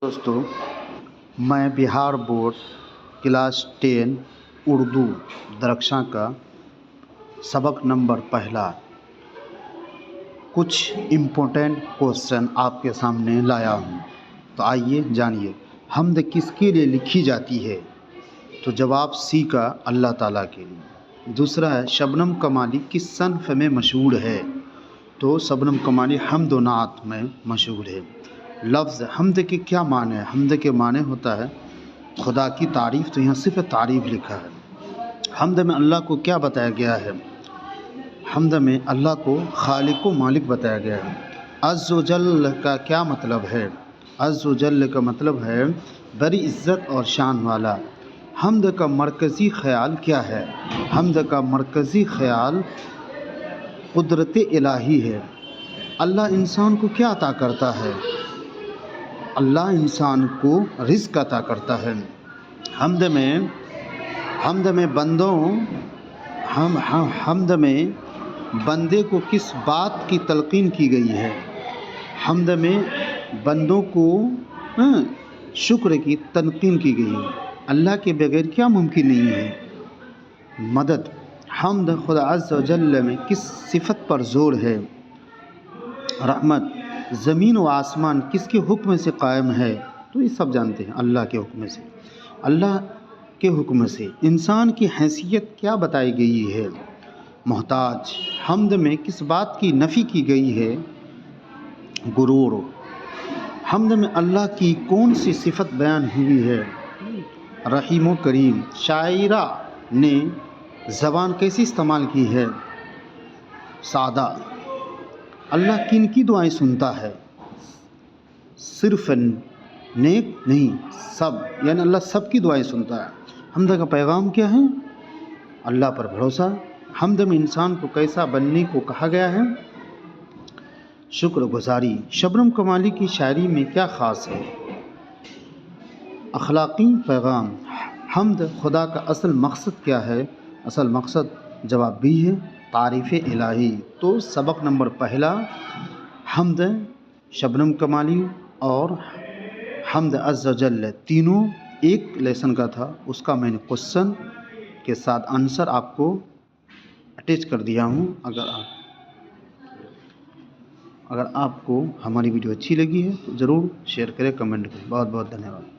दोस्तों, मैं Bihar board class 10 Urdu दरक्षा का सबक नंबर पहला कुछ इम्पोर्टेंट क्वेश्चन आपके सामने लाया हूँ। तो आइए जानिए, हम्द किसके लिए लिखी जाती है? तो जवाब सी का अल्लाह ताला के लिए। दूसरा है, शबनम कमाली किस सन्फ़ में मशहूर है? तो शबनम कमाली हम्द व नात में मशहूर है। लफ्ज़ हम्द के क्या माने हैं? हम्द के माने होता है खुदा की तारीफ़, तो यहाँ सिर्फ तारीफ़ लिखा है। हम्द में अल्लाह को क्या बताया गया है? हम्द में अल्लाह को खालिक व मालिक बताया गया है। अज़्ज़ व जल्ल का क्या मतलब है? अज़्ज़ व जल्ल का मतलब है बड़ी इज़्ज़त और शान वाला। हम्द का मरकज़ी ख़याल क्या है? हम्द का मरकज़ी ख़याल कुदरत इलाही है। अल्लाह इंसान को क्या अता करता है? अल्लाह इंसान को रिज़्क़ अता करता है। हम्द में बंदों हम्द में बंदे को किस बात की तलक़ीन की गई है? हम्द में बंदों को शुक्र की तलक़ीन की गई है। अल्लाह के बगैर क्या मुमकिन नहीं है? मदद। हम्द खुदा अज़्ज़ व जल्ल में किस सिफ़त पर ज़ोर है? रहमत। ज़मीन व आसमान किसके हुक्म से कायम है? तो ये सब जानते हैं, अल्लाह के हुक्म से। अल्लाह के हुक्म से इंसान की हैसियत क्या बताई गई है? मोहताज। हम्द में किस बात की नफ़ी की गई है? गुरूर। हम्द में अल्लाह की कौन सी सिफ़त बयान हुई है? रहीम व करीम। शायरा ने ज़बान कैसी इस्तेमाल की है? सादा। अल्लाह किन की दुआएं सुनता है? सिर्फ नेक नहीं, सब, यानी अल्लाह सब की दुआएं सुनता है। हम्द का पैगाम क्या है? अल्लाह पर भरोसा। हम्द में इंसान को कैसा बनने को कहा गया है? शुक्रगुजारी। शबनम कमाली की शायरी में क्या ख़ास है? अखलाक़ी पैगाम। हम्द खुदा का असल मकसद क्या है? असल मकसद जवाब बी है, तारीफ़ इलाही। तो सबक नंबर पहला हम्द, शबनम कमाली और हम्द अज़्ज़ व जल्ल तीनों एक लेसन का था। उसका मैंने क्वेश्चन के साथ आंसर आपको अटैच कर दिया हूँ। अगर आपको हमारी वीडियो अच्छी लगी है तो ज़रूर शेयर करें, कमेंट करें। बहुत बहुत धन्यवाद।